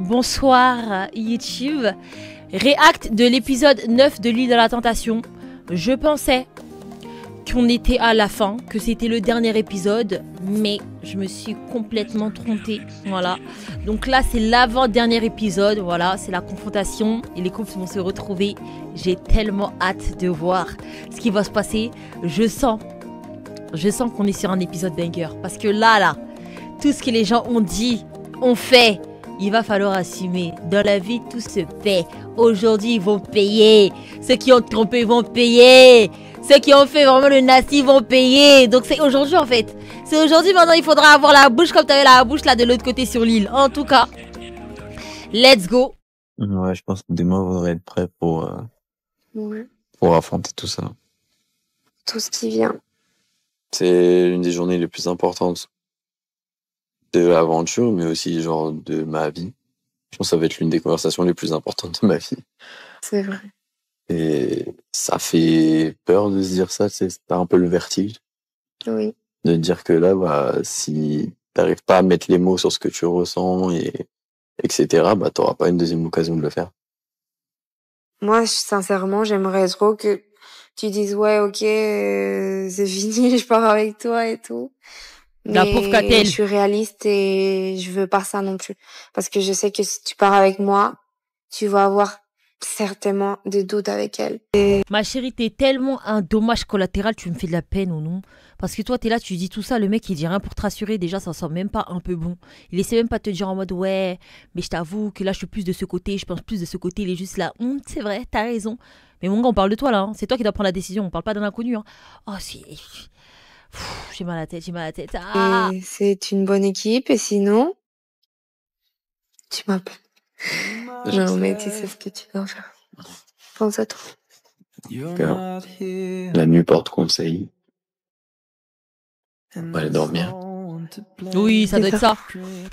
Bonsoir YouTube. React de l'épisode 9 de l'île de la tentation. Je pensais qu'on était à la fin, que c'était le dernier épisode, mais je me suis complètement trompée. Voilà. Donc là, c'est l'avant-dernier épisode. Voilà, c'est la confrontation et les couples vont se retrouver. J'ai tellement hâte de voir ce qui va se passer. Je sens qu'on est sur un épisode banger. Parce que là, tout ce que les gens ont dit, ont fait, il va falloir assumer. Dans la vie, tout se paie. Aujourd'hui, ils vont payer. Ceux qui ont trompé vont payer. Ceux qui ont fait vraiment le nasty vont payer. Donc c'est aujourd'hui en fait. C'est aujourd'hui, maintenant il faudra avoir la bouche comme tu avais la bouche là de l'autre côté sur l'île. En tout cas, let's go. Ouais, je pense que demain, vous devrez être prêt pour affronter tout ça. Tout ce qui vient. C'est une des journées les plus importantes de l'aventure, mais aussi genre de ma vie. Je pense que ça va être l'une des conversations les plus importantes de ma vie. C'est vrai. Et ça fait peur de se dire ça, c'est un peu le vertige. Oui. De dire que là, bah, si t'arrives pas à mettre les mots sur ce que tu ressens, etc., bah, t'auras pas une deuxième occasion de le faire. Moi, sincèrement, j'aimerais trop que tu dises ouais, ok, c'est fini, je pars avec toi et tout. La Mais pauvre Catel. je suis réaliste et je veux pas ça non plus. Parce que je sais que si tu pars avec moi, tu vas avoir certainement des doutes avec elle. Ma chérie, t'es tellement un dommage collatéral, tu me fais de la peine ou non? Parce que toi, t'es là, tu dis tout ça, le mec, il dit rien pour te rassurer. Déjà, ça sent même pas un peu bon. Il essaie même pas de te dire en mode, ouais, mais je t'avoue que là, je suis plus de ce côté, je pense plus de ce côté. Il est juste là, c'est vrai, t'as raison. Mais mon gars, on parle de toi, là. Hein. C'est toi qui dois prendre la décision, on parle pas d'un inconnu. Hein. Oh, si... J'ai mal à la tête, j'ai mal à la tête. Ah. Et c'est une bonne équipe, et sinon, tu m'appelles. Non, mais tu sais ce que tu dois faire. Pense à toi. La nuit porte conseil. On va aller dormir. Oui, ça doit être ça.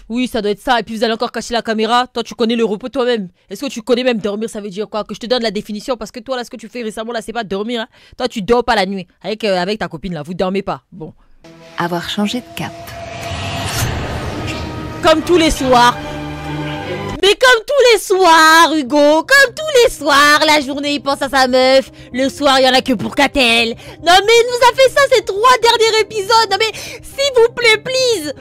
Oui, ça doit être ça. Et puis vous allez encore cacher la caméra. Toi, tu connais le repos toi-même. Est-ce que tu connais même dormir? Ça veut dire quoi? Que je te donne la définition. Parce que toi, là, ce que tu fais récemment, là, c'est pas dormir. Hein. Toi, tu dors pas la nuit. Avec ta copine, là. Vous dormez pas. Bon. Avoir changé de cap. Comme tous les soirs. Mais comme tous les soirs, Hugo, comme tous les soirs, la journée il pense à sa meuf, le soir il y en a que pour Catel. Non mais il nous a fait ça ces 3 derniers épisodes. Non mais s'il vous plaît, please,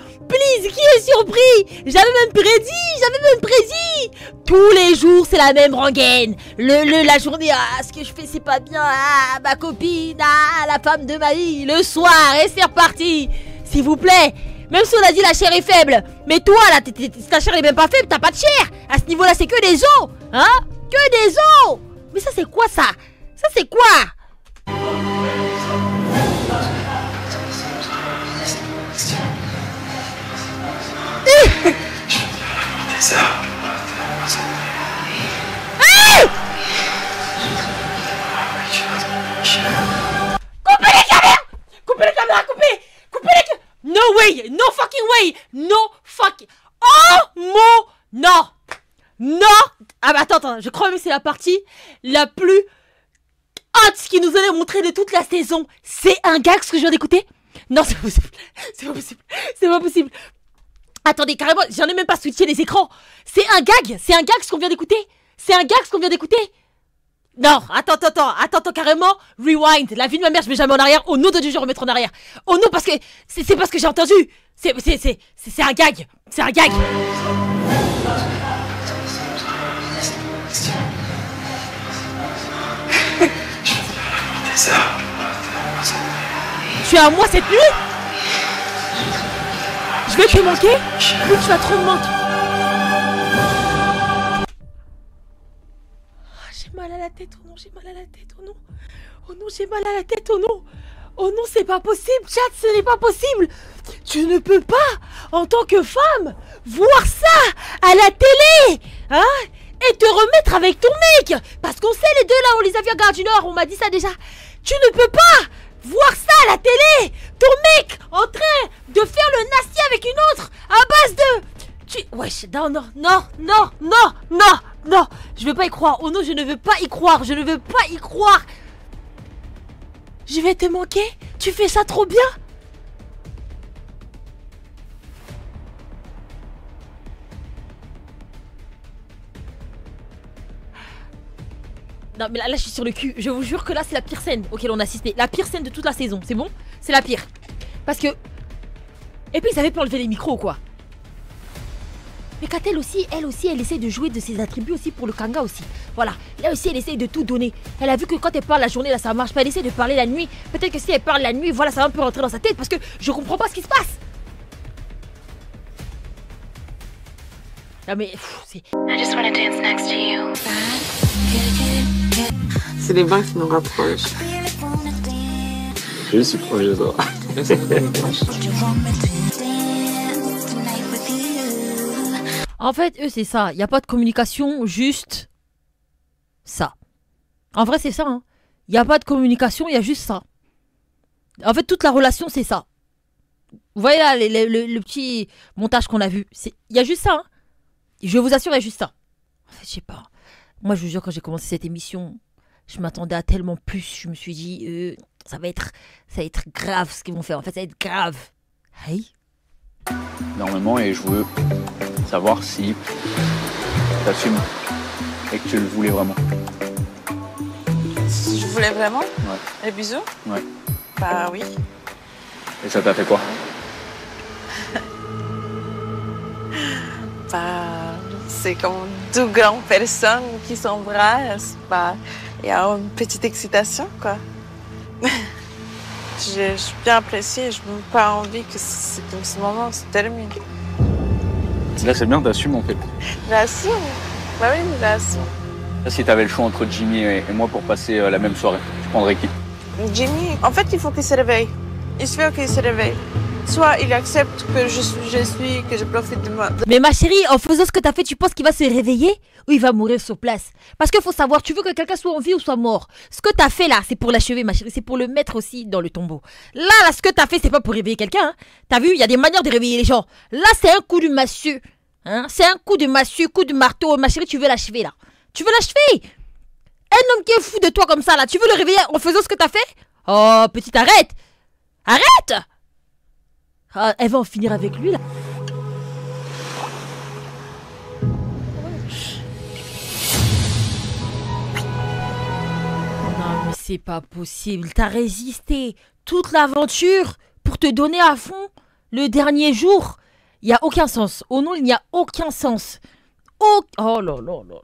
qui est surpris? J'avais même prédit. Tous les jours c'est la même rengaine. La journée, ce que je fais c'est pas bien, ma copine, la femme de ma vie, le soir et c'est reparti. S'il vous plaît. Même si on a dit la chair est faible. Mais toi là, ta chair est même pas faible, t'as pas de chair. À ce niveau là c'est que des os. Hein? Que des os. Mais ça c'est quoi ça? Ça c'est quoi? Coupez les caméras. No way! No fucking way! No fucking... Oh mon... Non! Ah bah attends, je crois même que c'est la partie la plus hot qui nous allait montrer de toute la saison. C'est un gag ce que je viens d'écouter? Non, c'est pas possible. Attendez, carrément, j'en ai même pas switché les écrans. C'est un gag ce qu'on vient d'écouter. Non, attends, carrément, rewind, la vie de ma mère, je mets jamais en arrière, au nom de Dieu, je vais remettre en arrière. Oh non, parce que, c'est parce que j'ai entendu, c'est un gag, Tu es à moi cette nuit? Je vais te manquer? Oui, tu vas trop me manquer. J'ai mal à la tête, oh non, j'ai mal à la tête, oh non. Oh non, j'ai mal à la tête, oh non. Oh non, c'est pas possible, chat, ce n'est pas possible. Tu ne peux pas, en tant que femme, voir ça à la télé, hein, et te remettre avec ton mec. Parce qu'on sait les deux là, on les a vus à Gare du Nord, on m'a dit ça déjà. Tu ne peux pas voir ça à la télé. Ton mec en train de faire le nasty avec une autre à base de... Wesh, non, je veux pas y croire. Oh non, je ne veux pas y croire. Je vais te manquer. Tu fais ça trop bien. Non mais là je suis sur le cul. Je vous jure que là c'est la pire scène auquel on a assisté. La pire scène de toute la saison, c'est bon? C'est la pire. Parce que... Et puis ils avaient pas enlevé les micros quoi. Mais Katel aussi, elle essaie de jouer de ses attributs aussi pour le Kanga aussi. Voilà, là aussi elle essaie de tout donner. Elle a vu que quand elle parle la journée là ça marche pas, elle essaie de parler la nuit. Peut-être que si elle parle la nuit, voilà ça va un peu rentrer dans sa tête parce que je comprends pas ce qui se passe. Non mais c'est... C'est les bains qui nous rapprochent. Je suis proche de toi. En fait, eux, c'est ça. Il n'y a pas de communication, juste ça. En vrai, c'est ça. Hein. Il n'y a pas de communication, il y a juste ça. En fait, toute la relation, c'est ça. Vous voyez là, le petit montage qu'on a vu. Il y a juste ça. Hein. Je vous assure, il y a juste ça. En fait, je sais pas. Moi, je vous jure, quand j'ai commencé cette émission, je m'attendais à tellement plus. Je me suis dit, ça va être grave ce qu'ils vont faire. En fait, ça va être grave. Hey. Normalement, et je veux savoir si t'assumes et que tu le voulais vraiment. Si je voulais vraiment? Ouais. Les bisous? Ouais. Bah oui. Et ça t'a fait quoi? Bah, c'est comme deux grandes personnes qui s'embrassent. Bah, il y a une petite excitation, quoi. J'ai bien apprécié, je n'ai pas envie que ce moment se termine. Là, c'est bien, t'assumes en fait. J'assume. Bah oui, j'assume. Là, si t'avais le choix entre Jimmy et moi pour passer la même soirée, tu prendrais qui? Jimmy, en fait, il faut qu'il se réveille. Il faut qu'il se réveille. Soit il accepte que je suis, que je profite de moi. Mais ma chérie, en faisant ce que t'as fait, tu penses qu'il va se réveiller ou il va mourir sur place? Parce qu'il faut savoir, tu veux que quelqu'un soit en vie ou soit mort. Ce que t'as fait là, c'est pour l'achever, ma chérie. C'est pour le mettre aussi dans le tombeau. Là, ce que t'as fait, c'est pas pour réveiller quelqu'un. Hein. T'as vu, il y a des manières de réveiller les gens. Là, c'est un coup de massue. Hein. C'est un coup de massue, coup de marteau. Ma chérie, tu veux l'achever là. Tu veux l'achever. Un homme qui est fou de toi comme ça là, tu veux le réveiller en faisant ce que t'as fait? Oh, petite, arrête. Arrête. Ah, elle va en finir avec lui là. Non mais c'est pas possible. T'as résisté toute l'aventure pour te donner à fond le dernier jour. Il n'y a aucun sens. Au nom, il n'y a aucun sens. Oh là là là.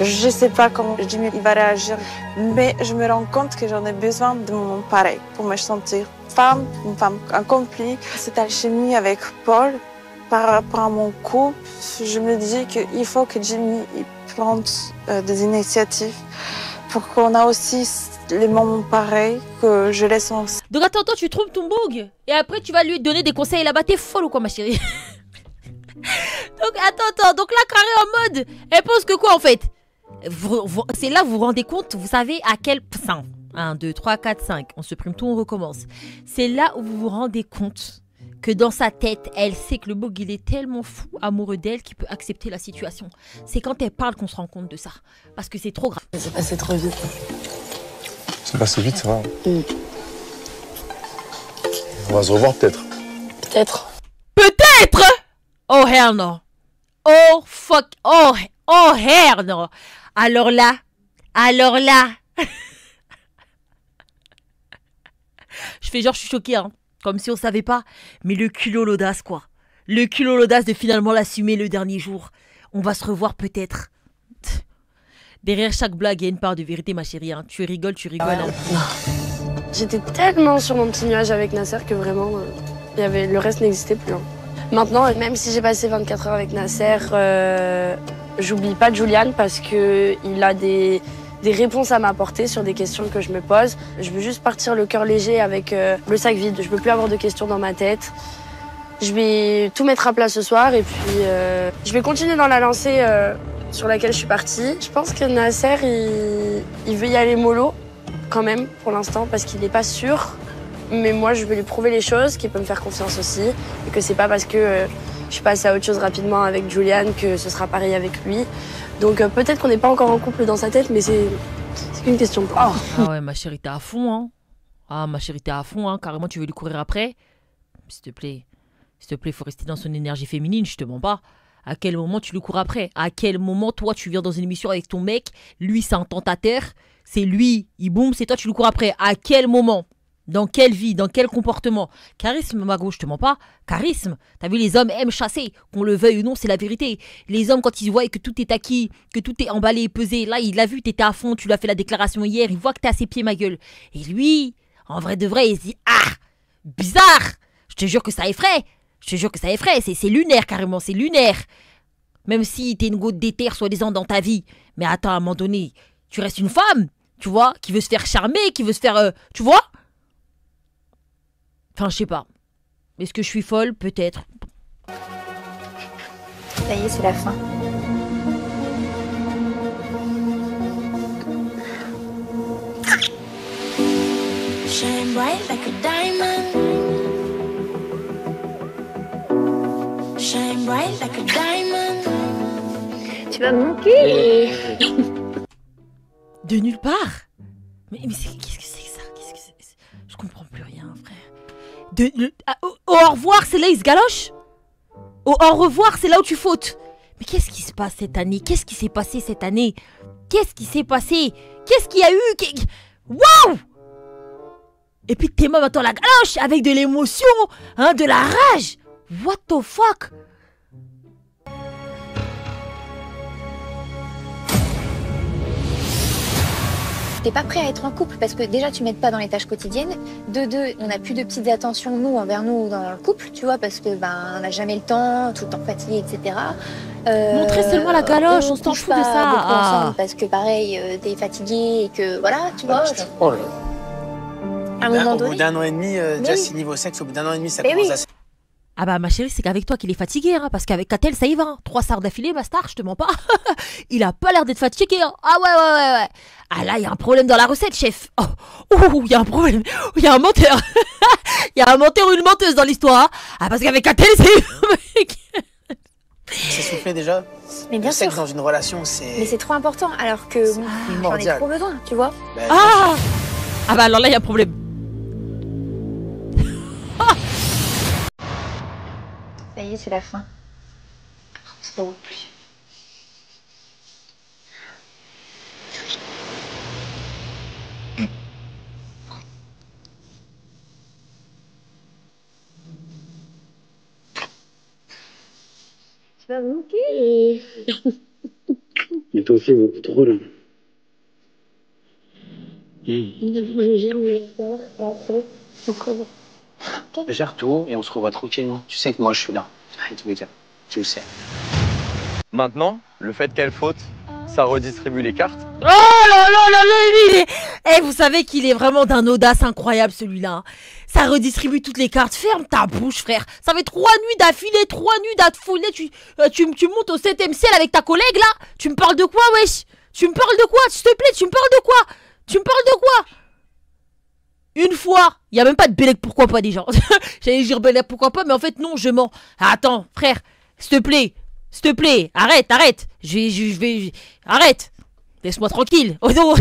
Je sais pas comment Jimmy va réagir, mais je me rends compte que j'en ai besoin de mon pareil pour me sentir femme, une femme accomplie. Cette alchimie avec Paul, par rapport à mon couple, je me dis qu'il faut que Jimmy prenne des initiatives pour qu'on a aussi les moments pareils que je laisse en... Donc attends, tu trompes ton boug et après tu vas lui donner des conseils là-bas. T'es folle ou quoi ma chérie? Donc attends, donc là carré en mode, elle pense que quoi en fait? C'est là vous vous rendez compte, vous savez à quel... 1, 2, 3, 4, 5, on supprime tout, on recommence. C'est là où vous vous rendez compte que dans sa tête, elle sait que le boug il est tellement fou amoureux d'elle qu'il peut accepter la situation. C'est quand elle parle qu'on se rend compte de ça. Parce que c'est trop grave. C'est passé trop vite. C'est passé vite, c'est vrai. On va se revoir peut-être. Peut-être. Peut-être. Oh hell no. Oh fuck. Oh hell no. Alors là. Je fais genre je suis choquée hein. Comme si on savait pas. Mais le culot l'audace quoi. Le culot l'audace de finalement l'assumer le dernier jour. On va se revoir peut-être. Derrière chaque blague, il y a une part de vérité, ma chérie. Hein. Tu rigoles. Hein. J'étais tellement sur mon petit nuage avec Nasser que vraiment, le reste n'existait plus. Hein. Maintenant, même si j'ai passé 24 heures avec Nasser, j'oublie pas Julian parce qu'il a des réponses à m'apporter sur des questions que je me pose. Je veux juste partir le cœur léger avec le sac vide. Je veux plus avoir de questions dans ma tête. Je vais tout mettre à plat ce soir et puis je vais continuer dans la lancée sur laquelle je suis partie. Je pense que Nasser, il veut y aller mollo quand même pour l'instant parce qu'il n'est pas sûr. Mais moi, je vais lui prouver les choses, qu'il peut me faire confiance aussi et que c'est pas parce que je suis passée à autre chose rapidement avec Julian que ce sera pareil avec lui. Donc peut-être qu'on n'est pas encore en couple dans sa tête, mais c'est qu'une question de temps. Ah ouais, ma chérie, t'es à fond, hein. Ah, ma chérie, t'es à fond, hein. Carrément, tu veux lui courir après? S'il te plaît. S'il te plaît, il faut rester dans son énergie féminine, je te mens pas. À quel moment tu le cours après? À quel moment, toi, tu viens dans une émission avec ton mec, lui, c'est un tentateur, c'est lui, il boum, c'est toi, tu le cours après. À quel moment? Dans quelle vie? Dans quel comportement? Charisme, Mago, je te mens pas. Charisme. T'as vu, les hommes aiment chasser. Qu'on le veuille ou non, c'est la vérité. Les hommes, quand ils voient que tout est acquis, que tout est emballé, pesé, là, il l'a vu, t'étais à fond, tu lui as fait la déclaration hier, il voit que t'es à ses pieds, ma gueule. Et lui, en vrai de vrai, il se dit, ah, bizarre. Je te jure que ça effraie. Je te jure que ça effraie. C'est lunaire, carrément, c'est lunaire. Même si t'es une goutte d'éther, soi-disant, dans ta vie. Mais attends, à un moment donné, tu restes une femme, tu vois, qui veut se faire charmer, qui veut se faire, tu vois? Enfin, je sais pas. Est-ce que je suis folle? Peut-être. Ça y est, c'est la fin. Shine bright like a diamond. Shine bright like a diamond. Tu vas me manquer. De nulle part. Mais qu'est-ce que c'est que ça? Qu'est-ce que c'est? Je comprends plus rien, frère. Au revoir, c'est là il se galoche. Au revoir, c'est là où tu fautes. Mais qu'est-ce qui se passe cette année? Qu'est-ce qui s'est passé cette année? Qu'est-ce qui s'est passé? Qu'est-ce qu'il y a eu? Waouh! Et puis t'es même dans la galoche avec de l'émotion, hein, de la rage. What the fuck? T'es pas prêt à être en couple parce que déjà tu m'aides pas dans les tâches quotidiennes. De deux, on n'a plus de petites attentions nous envers nous dans le couple, tu vois, parce que on n'a jamais le temps, tout le temps fatigué, etc. Montrez seulement la galoche, on s'en fout de ça. Ensemble parce que pareil, t'es fatigué et que voilà, tu vois. À un moment donné. Au bout d'un an et demi, déjà si niveau sexe, au bout d'un an et demi, ça commence à se... Ah bah ma chérie, c'est qu'avec toi qu'il est fatigué, hein, parce qu'avec Catel, ça y va. Hein. 3 stars d'affilée, ma star, je te mens pas. Il a pas l'air d'être fatigué. Hein. Ah ouais. Ah là, il y a un problème dans la recette, chef. Oh, il y a un problème. Il y a un menteur. Il y a un menteur ou une menteuse dans l'histoire. Hein. Ah parce qu'avec Catel, c'est... C'est soufflé déjà. Mais bien le sexe sûr. dans une relation, c'est... Mais c'est trop important, alors que j'en ai trop besoin, tu vois. Ah bah alors là, il y a un problème. Ça y est, c'est la fin. Ça ne vaut plus. Tu vas me manquer. Mais toi aussi, beaucoup trop là. Gère tout et on se revoit tranquillement. Tu sais que moi je suis là. Et tous les cas, tu le sais. Maintenant, le fait qu'elle faute, ça redistribue les cartes. Oh là, Eh, vous savez qu'il est vraiment d'un audace incroyable celui-là. Ça redistribue toutes les cartes. Ferme ta bouche, frère. Ça fait 3 nuits d'affilée, 3 nuits d'affilée. Tu montes au 7e ciel avec ta collègue là. Tu me parles de quoi, wesh? Tu me parles de quoi? S'il te plaît, tu me parles de quoi? Tu me parles de quoi? Une fois, il y a même pas de Bélec, pourquoi pas déjà. J'allais dire Bélec, pourquoi pas, mais en fait non, je mens. Attends, frère, s'il te plaît, arrête. Arrête. Laisse-moi tranquille. Oh non.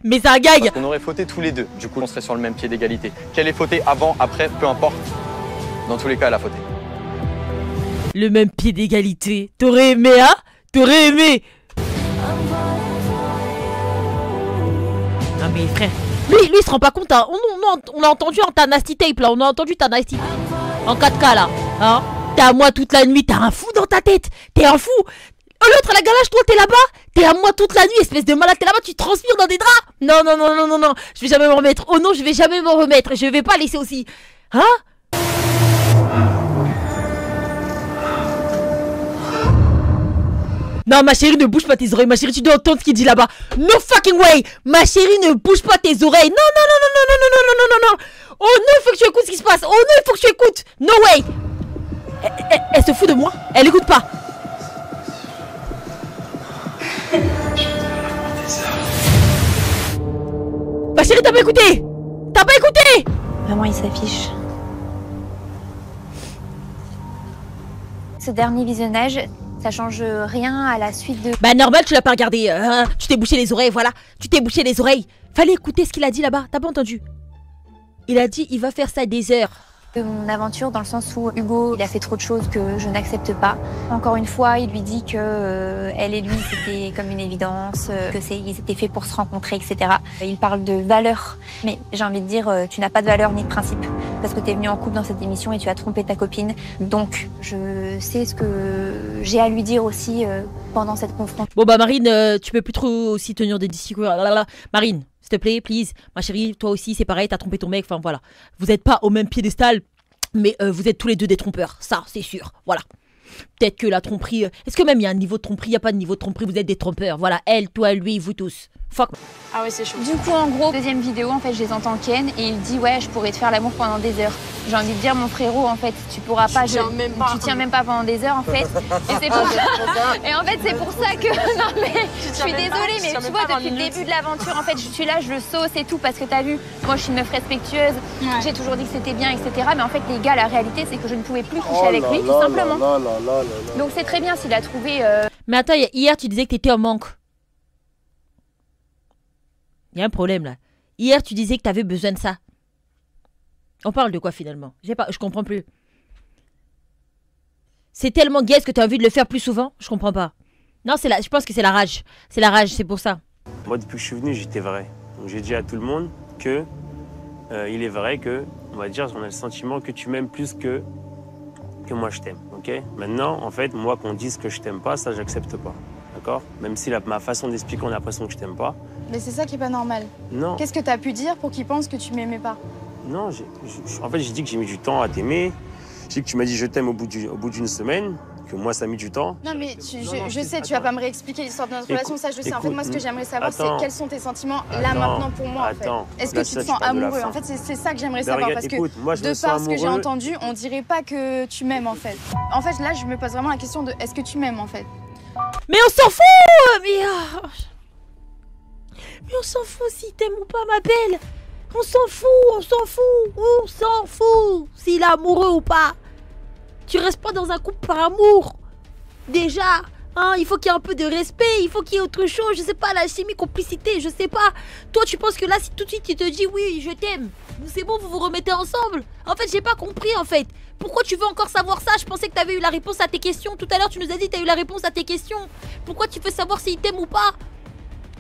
Mais c'est un gag. On aurait fauté tous les deux, du coup on serait sur le même pied d'égalité. Qu'elle ait fauté avant, après, peu importe. Dans tous les cas, elle a fauté. Le même pied d'égalité. T'aurais aimé, hein? T'aurais aimé. Non mais frère, lui il se rend pas compte, hein. On a entendu ta nasty tape là, on a entendu ta nasty tape en 4K là, hein. T'es à moi toute la nuit, t'as un fou dans ta tête, t'es un fou. L'autre à la galoche, toi t'es là-bas, t'es à moi toute la nuit, espèce de malade, t'es là-bas, tu transpires dans des draps. Non, je vais jamais m'en remettre, oh non je vais jamais m'en remettre, je vais pas laisser aussi, hein. Non, ma chérie, ne bouge pas tes oreilles. Ma chérie, tu dois entendre ce qu'il dit là-bas. No fucking way. Ma chérie, ne bouge pas tes oreilles. Non. Oh non, il faut que tu écoutes ce qui se passe. Oh non, il faut que tu écoutes. No way. Elle se fout de moi. Elle écoute pas. Ma chérie, t'as pas écouté. Vraiment, il s'affiche. Ce dernier visionnage, ça change rien à la suite de... Bah normal, tu l'as pas regardé, tu t'es bouché les oreilles, voilà. Tu t'es bouché les oreilles. Fallait écouter ce qu'il a dit là-bas, t'as pas entendu? Il a dit, il va faire ça des heures. Mon aventure dans le sens où Hugo, il a fait trop de choses que je n'accepte pas. Encore une fois, il lui dit que elle et lui, c'était comme une évidence, ils étaient faits pour se rencontrer, etc. Il parle de valeurs, mais j'ai envie de dire, tu n'as pas de valeur ni de principe, parce que tu es venu en couple dans cette émission et tu as trompé ta copine. Donc, je sais ce que j'ai à lui dire aussi pendant cette confrontation. Bon bah Marine, tu peux plus trop aussi tenir des discussions. Marine, s'il te plaît, please. Ma chérie, toi aussi, c'est pareil, t'as trompé ton mec. Enfin voilà. Vous n'êtes pas au même piédestal, mais vous êtes tous les deux des trompeurs. Ça, c'est sûr. Voilà. Peut-être que la tromperie... Est-ce que même il y a un niveau de tromperie? Il n'y a pas de niveau de tromperie, vous êtes des trompeurs. Voilà, elle, toi, lui, vous tous. Fuck. Ah ouais, c'est chaud. Du coup, en gros, deuxième vidéo, en fait, je les entends ken et il dit ouais, je pourrais te faire l'amour pendant des heures. J'ai envie de dire, mon frérot, en fait, tu pourras pas. Tu tiens même pas pendant des heures, en fait. Et c'est pour ça. Et en fait, c'est pour ça que. Non mais, je suis désolée, mais tu vois, depuis le début de l'aventure, en fait, je suis là, je le sauce et tout parce que t'as vu, moi, je suis une meuf respectueuse. J'ai toujours dit que c'était bien, etc. Mais en fait, les gars, la réalité, c'est que je ne pouvais plus coucher avec lui, tout simplement. Donc c'est très bien s'il a trouvé. Mais attends, hier, tu disais que t'étais en manque. Il y a un problème là. Hier, tu disais que tu avais besoin de ça. On parle de quoi finalement? Je comprends plus. C'est tellement gaze que tu as envie de le faire plus souvent? Je comprends pas. Non, je pense que c'est la rage. C'est la rage, c'est pour ça. Moi, depuis que je suis venu, j'étais vrai. Donc j'ai dit à tout le monde que il est vrai que, on va dire, on a le sentiment que tu m'aimes plus que moi je t'aime. Ok? Maintenant, en fait, moi qu'on dise que je t'aime pas, ça j'accepte pas. D'accord? Même si ma façon d'expliquer, on a l'impression que je t'aime pas. Mais c'est ça qui est pas normal. Non. Qu'est-ce que t'as pu dire pour qu'ils pensent que tu m'aimais pas? Non, en fait, j'ai dit que j'ai mis du temps à t'aimer. J'ai dit que tu m'as dit je t'aime au bout d'une semaine, que moi ça a mis du temps. Non mais je sais, tu vas pas me réexpliquer l'histoire de notre relation, ça je le sais. En fait, moi ce que j'aimerais savoir, c'est quels sont tes sentiments là maintenant pour moi en fait. Est-ce que tu te sens amoureux? En fait, c'est ça que j'aimerais savoir parce que de par ce que j'ai entendu, on dirait pas que tu m'aimes en fait. En fait, là, je me pose vraiment la question de est-ce que tu m'aimes en fait? Mais on s'en fout! Mais on s'en fout s'il t'aime ou pas, ma belle! On s'en fout! S'il est amoureux ou pas! Tu restes pas dans un couple par amour! Déjà! Hein, il faut qu'il y ait un peu de respect, il faut qu'il y ait autre chose, je sais pas, la chimie, complicité, je sais pas. Toi, tu penses que là, si tout de suite tu te dis oui, je t'aime, c'est bon, vous vous remettez ensemble? En fait, j'ai pas compris en fait. Pourquoi tu veux encore savoir ça? Je pensais que t'avais eu la réponse à tes questions. Tout à l'heure, tu nous as dit que t'as eu la réponse à tes questions. Pourquoi tu veux savoir s'il t'aime ou pas?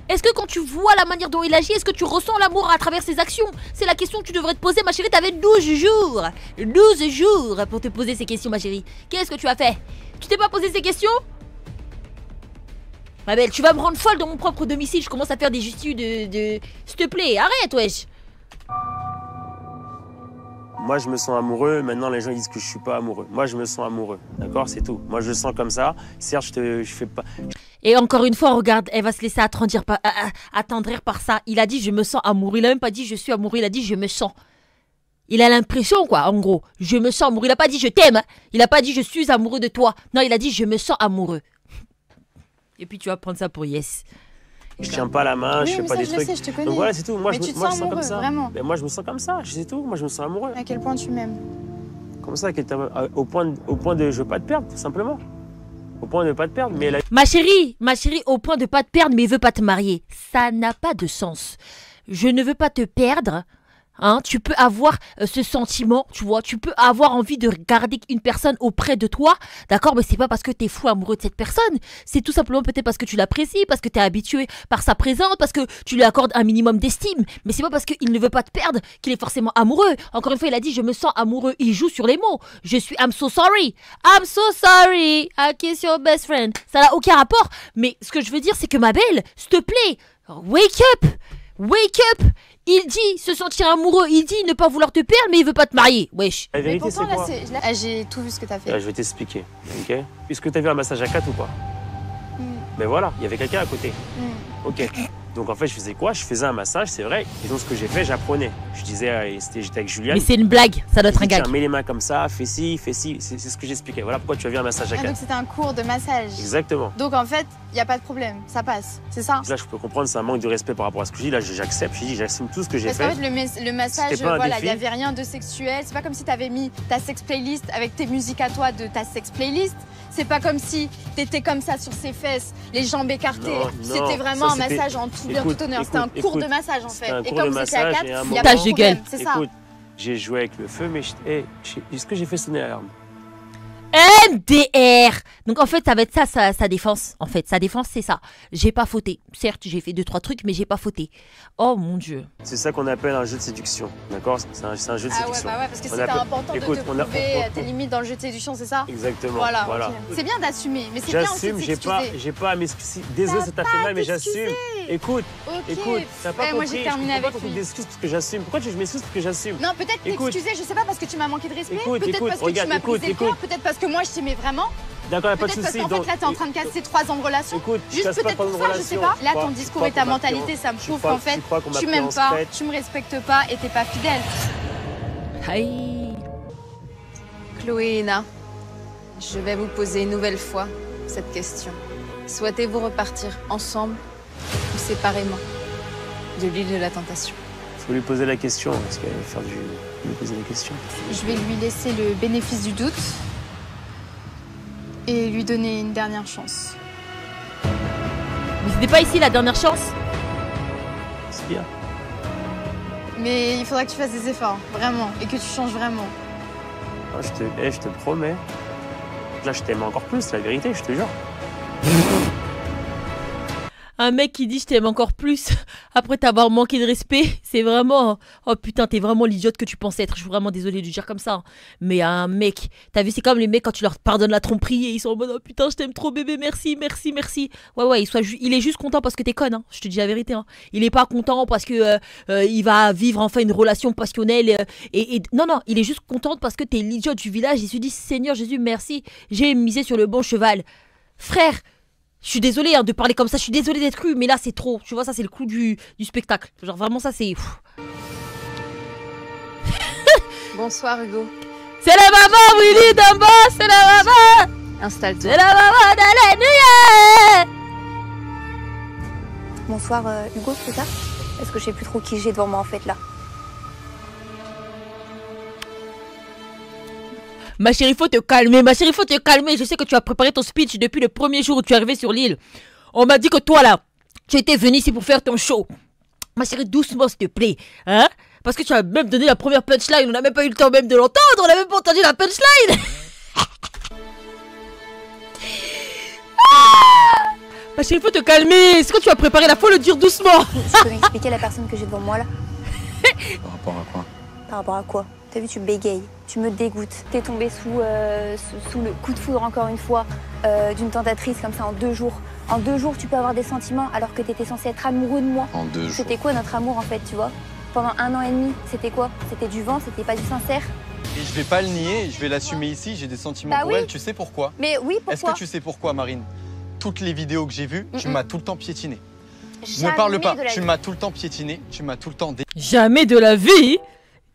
Est-ce que quand tu vois la manière dont il agit, est-ce que tu ressens l'amour à travers ses actions? C'est la question que tu devrais te poser, ma chérie. T'avais 12 jours. 12 jours pour te poser ces questions, ma chérie. Qu'est-ce que tu as fait? Tu t'es pas posé ces questions? Ma belle, tu vas me rendre folle dans mon propre domicile. Je commence à faire des justus de... S'il te plaît, arrête, wesh. Moi, je me sens amoureux. Maintenant, les gens disent que je suis pas amoureux. Moi, je me sens amoureux. D'accord? C'est tout. Moi, je le sens comme ça. Certes, je fais pas... Et encore une fois, regarde, elle va se laisser attendrir par ça. Il a dit je me sens amoureux. Il a même pas dit je suis amoureux. Il a dit je me sens. Il a l'impression, quoi, en gros. Je me sens amoureux. Il a pas dit je t'aime. Hein. Il a pas dit je suis amoureux de toi. Non, il a dit je me sens amoureux. Et puis tu vas prendre ça pour yes. Je tiens pas la main, je fais pas des trucs. Sais, je te connais. Donc voilà, c'est tout. Moi, mais je te me sens sens amoureux, comme ça. Vraiment. Mais moi, je me sens comme ça, c'est tout. Moi, je me sens amoureux. À quel point tu m'aimes? Comme ça, au point de je veux pas te perdre, tout simplement. Au point de ne pas te perdre. Mais ma chérie, au point de pas te perdre, mais veut pas te marier. Ça n'a pas de sens. Je ne veux pas te perdre. Hein, tu peux avoir ce sentiment, tu vois, tu peux avoir envie de garder une personne auprès de toi, d'accord, mais c'est pas parce que t'es fou amoureux de cette personne, c'est tout simplement peut-être parce que tu l'apprécies, parce que t'es habitué par sa présence, parce que tu lui accordes un minimum d'estime, mais c'est pas parce qu'il ne veut pas te perdre qu'il est forcément amoureux. Encore une fois, il a dit je me sens amoureux, il joue sur les mots, je suis I'm so sorry, I kiss your best friend, ça n'a aucun rapport, mais ce que je veux dire c'est que ma belle, s'il te plaît, wake up. Il dit se sentir amoureux, il dit ne pas vouloir te perdre, mais il veut pas te marier. Wesh. La vérité, c'est quoi? J'ai tout vu ce que t'as fait. Là, je vais t'expliquer, ok? Est-ce que t'as vu un massage à 4 ou pas? Ben voilà, il y avait quelqu'un à côté. Ok. Donc en fait, je faisais quoi? Je faisais un massage, c'est vrai. Et donc ce que j'ai fait, j'apprenais. Je disais, j'étais avec Juliane. Mais c'est une blague, ça doit être un gag. Mets les mains comme ça, fais ci, c'est ce que j'expliquais. Voilà pourquoi tu as vu un massage à 4. Donc c'était un cours de massage. Exactement. Donc en fait, il n'y a pas de problème, ça passe, c'est ça? Là, je peux comprendre, c'est un manque de respect par rapport à ce que je dis. Là, j'accepte, j'assume tout ce que j'ai fait. Parce qu'en fait, le massage, voilà, il n'y avait rien de sexuel. C'est pas comme si tu avais mis ta sex playlist avec tes musiques à toi de ta sex playlist. C'est pas comme si t'étais comme ça sur ses fesses, les jambes écartées. C'était vraiment un massage en tout bien tout honneur. C'était un cours de massage en fait. Et comme c'était à 4, il y a pas de problème, c'est ça. J'ai joué avec le feu, mais est-ce que j'ai fait sonner l'alarme? MDR. Donc en fait ça va être ça sa défense. En fait sa défense c'est ça. J'ai pas fauté. Certes j'ai fait 2-3 trucs mais j'ai pas fauté. Oh mon dieu. C'est ça qu'on appelle un jeu de séduction. D'accord? C'est un jeu de séduction. Ah ouais, parce que c'était important de te prouver tes limites dans le jeu de séduction, c'est ça? Exactement. Voilà. Okay. C'est bien d'assumer, mais c'est bien aussi de s'excuser. J'ai pas à m'excuser. Désolé, ça t'a fait mal, mais j'assume. Écoute, t'as pas compris. Moi j'ai terminé avec lui. D'excuses parce que j'assume. Pourquoi je m'excuse parce que j'assume? Non, peut-être t'excuser, je sais pas, parce que tu m'as manqué de respect. Peut-être parce que tu m'as brisé le cœur. Peut-être parce que moi je t'aimais vraiment. D'accord, pas de soucis. Peut-être parce qu'en fait là t'es en train de casser 3 ans de relation. Écoute, juste peut-être pour ça, je sais pas. Là ton discours et ta mentalité, ça me prouve qu'en fait tu m'aimes pas, tu me respectes pas et t'es pas fidèle. Aïe. Chloé et Na, je vais vous poser une nouvelle fois cette question. Souhaitez-vous repartir ensemble ou séparément de l'île de la tentation? Faut lui poser la question, parce qu'elle va faire lui poser la question. Je vais lui laisser le bénéfice du doute et lui donner une dernière chance. Mais c'était pas ici la dernière chance? C'est bien. Mais il faudra que tu fasses des efforts, vraiment, et que tu changes vraiment. Ah, je te promets. Là, je t'aime encore plus, la vérité, je te jure. Un mec qui dit je t'aime encore plus après t'avoir manqué de respect, c'est vraiment... Oh putain, t'es vraiment l'idiote que tu pensais être. Je suis vraiment désolée de le dire comme ça. Mais un mec, t'as vu, c'est comme les mecs quand tu leur pardonnes la tromperie et ils sont en mode oh putain, je t'aime trop bébé, merci, merci, merci. Ouais, il est juste content parce que t'es conne, hein. Je te dis la vérité. Hein. Il est pas content parce que il va vivre enfin une relation passionnelle. Non, il est juste content parce que t'es l'idiote du village. Il se dit Seigneur Jésus, merci, j'ai misé sur le bon cheval. Frère, je suis désolée de parler comme ça, je suis désolée d'être cru, mais là c'est trop. Tu vois, ça c'est le clou du spectacle. Genre vraiment ça c'est... Bonsoir Hugo. C'est la maman, Willy Dumbo, c'est la maman. Installe-toi. C'est la maman de la nuit. Bonsoir Hugo, c'est ça? Parce que je sais plus trop qui j'ai devant moi en fait là. Ma chérie, faut te calmer, ma chérie, faut te calmer. Je sais que tu as préparé ton speech depuis le premier jour où tu es arrivé sur l'île. On m'a dit que toi là, tu étais venu ici pour faire ton show. Ma chérie, doucement s'il te plaît, hein? Parce que tu as même donné la première punchline, on n'a même pas eu le temps même de l'entendre, on n'a même pas entendu la punchline. Ma chérie, faut te calmer. Est-ce que tu as préparé la faut le dire doucement? Tu peux m'expliquer la personne que j'ai devant moi là? Par rapport à quoi? Par rapport à quoi? T'as vu, tu bégayes, tu me dégoûtes. T'es tombé sous le coup de foudre encore une fois d'une tentatrice comme ça en 2 jours. En 2 jours, tu peux avoir des sentiments alors que t'étais censé être amoureux de moi. En 2 jours. C'était quoi notre amour en fait, tu vois? Pendant 1 an et demi, c'était quoi? C'était du vent, c'était pas du sincère. Et je vais pas le nier, je vais l'assumer ici, j'ai des sentiments pour elle. Tu sais pourquoi? Mais oui, pourquoi? Est-ce que tu sais pourquoi, Marine? Toutes les vidéos que j'ai vues, tu m'as tout le temps piétiné. Jamais Ne parle pas, de la tu vie. m'as tout le temps piétiné, tu m'as tout le temps... Jamais de la vie?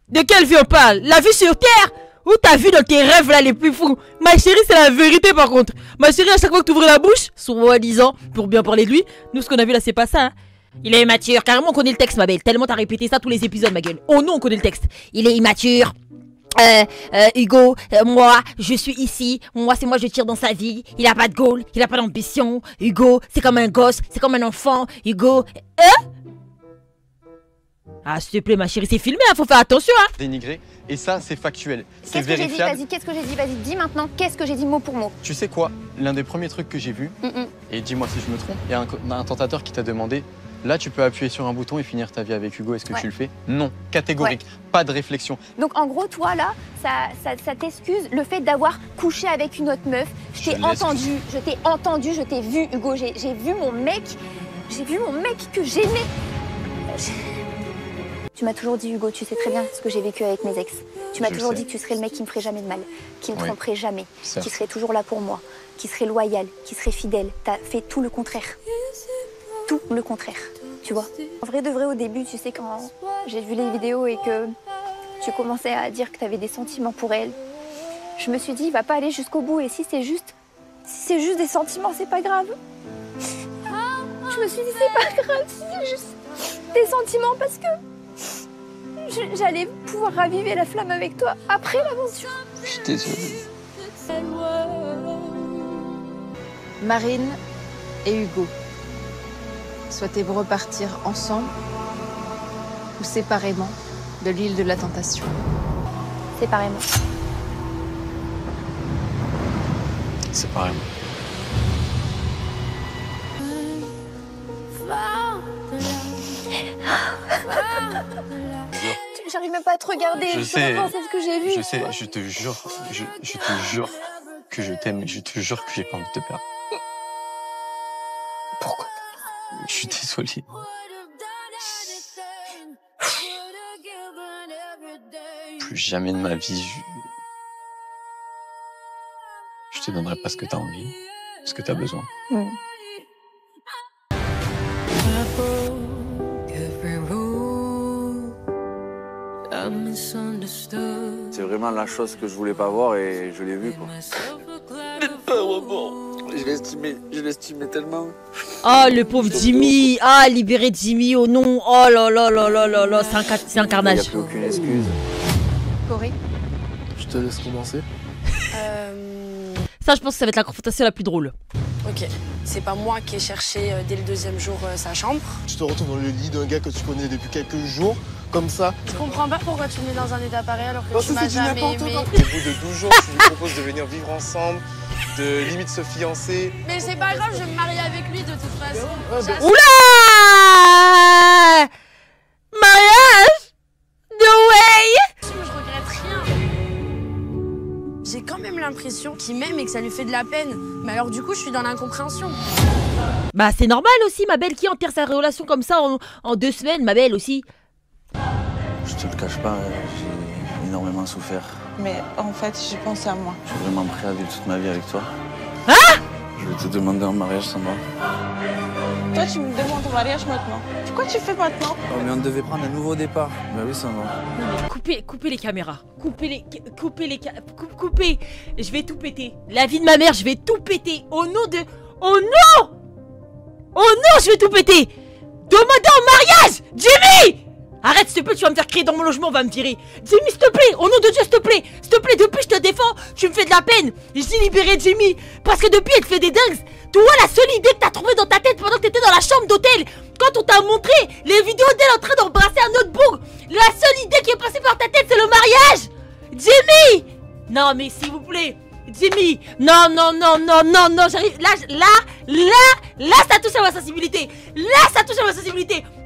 De quelle vie on parle? La vie sur Terre? Ou t'as vu dans tes rêves là les plus fous? Ma chérie, c'est la vérité par contre. Ma chérie, à chaque fois que tu ouvres la bouche, soi-disant, pour bien parler de lui, nous ce qu'on a vu là c'est pas ça, hein. Il est immature, carrément on connaît le texte ma belle. Tellement t'as répété ça tous les épisodes ma gueule. Oh non, on connaît le texte. Il est immature. Hugo, moi, je suis ici. Moi, c'est moi, je tire dans sa vie. Il a pas de goal, il a pas d'ambition. Hugo, c'est comme un gosse, c'est comme un enfant. Hugo, ah, s'il te plaît, ma chérie, c'est filmé, hein, faut faire attention, hein. Dénigré, et ça, c'est factuel. C'est Qu'est-ce que j'ai dit? vérifiable. Vas-y, qu'est-ce que j'ai dit? Vas-y, dis maintenant, qu'est-ce que j'ai dit mot pour mot? Tu sais quoi? L'un des premiers trucs que j'ai vu, et dis-moi si je me trompe, il y a un tentateur qui t'a demandé là, tu peux appuyer sur un bouton et finir ta vie avec Hugo. Est-ce que tu le fais? Non, catégorique, pas de réflexion. Donc en gros, toi là, ça t'excuse le fait d'avoir couché avec une autre meuf. Je t'ai entendu, je t'ai vu, Hugo. J'ai vu mon mec que j'aimais. Tu m'as toujours dit, Hugo, tu sais très bien ce que j'ai vécu avec mes ex. Tu m'as toujours dit que tu serais le mec qui me ferait jamais de mal, qui me tromperait jamais, qui serait toujours là pour moi, qui serait loyal, qui serait fidèle. T'as fait tout le contraire. Tout le contraire, tu vois. En vrai de vrai, au début, tu sais, quand j'ai vu les vidéos et que tu commençais à dire que tu avais des sentiments pour elle, je me suis dit, il va pas aller jusqu'au bout. Et si c'est juste des sentiments, c'est pas grave. Je me suis dit, c'est pas grave, si c'est juste des sentiments parce que j'allais pouvoir raviver la flamme avec toi après l'aventure. Je suis désolée. Marine et Hugo, souhaitez-vous repartir ensemble ou séparément de l'île de la tentation? Séparément. Séparément. J'arrive même pas à te regarder. Je sais. C'est ce que j'ai vu. Je sais, je te jure que je t'aime et je te jure que j'ai pas envie de te perdre. Pourquoi? Je suis désolé. Plus jamais de ma vie, je te donnerai pas ce que t'as envie, ce que t'as besoin. C'est vraiment la chose que je voulais pas voir et je l'ai vue, quoi. Je l'estimais tellement. Oh, le pauvre Jimmy. Ah, libérer Jimmy, oh non. Oh là là là là là là, c'est un carnage. Il n'y a plus aucune excuse. Corée. Je te laisse commencer. Ça, je pense que ça va être la confrontation la plus drôle. Ok, c'est pas moi qui ai cherché dès le 2e jour sa chambre. Tu te retrouves dans le lit d'un gars que tu connais depuis quelques jours, comme ça. Je comprends pas pourquoi tu me mets dans un état pareil alors que tu m'as jamais aimé. Au bout de 12 jours, tu lui proposes de venir vivre ensemble, de limite se fiancer. Mais c'est pas grave, je vais me marier avec lui de toute façon. Oula! Mariage? No way! Je regrette rien. J'ai quand même l'impression qu'il m'aime et que ça lui fait de la peine. Mais alors du coup, je suis dans l'incompréhension. Bah c'est normal aussi, ma belle, qui enterre sa relation comme ça en 2 semaines, ma belle aussi. Je te le cache pas, j'ai énormément souffert. Mais en fait, j'ai pensé à moi. Je suis vraiment prêt à vivre toute ma vie avec toi. Hein? Je vais te demander en mariage, Sandra. Toi, tu me demandes en mariage maintenant. Pourquoi tu fais maintenant? Oh, mais on devait prendre un nouveau départ. Bah oui, Sandra. Non mais coupez les caméras. Coupez. Je vais tout péter. La vie de ma mère, je vais tout péter. Au nom de... Oh non! Oh non, je vais tout péter! Demander en mariage! Jimmy! Arrête, s'il te plaît, tu vas me faire crier dans mon logement, on va me virer. Jimmy, s'il te plaît, au nom de Dieu, s'il te plaît, depuis je te défends, tu me fais de la peine. Je dis libérer Jimmy, parce que depuis elle te fait des dingues. Toi, la seule idée que t'as trouvée dans ta tête pendant que t'étais dans la chambre d'hôtel, quand on t'a montré les vidéos d'elle en train d'embrasser un autre bourg, la seule idée qui est passée par ta tête, c'est le mariage. Jimmy! Non, mais s'il vous plaît, Jimmy, non, j'arrive, là, ça touche à ma sensibilité.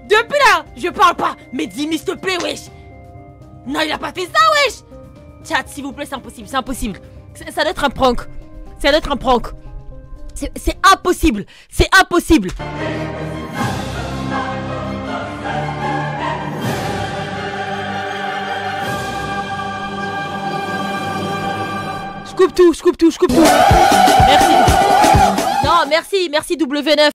Depuis là, je parle pas. Mais Jimmy, s'il te plaît, wesh. Non, il a pas fait ça, wesh. Chat, s'il vous plaît, c'est impossible. Ça doit être un prank. C'est impossible. Je coupe tout. Merci. Non, merci W9.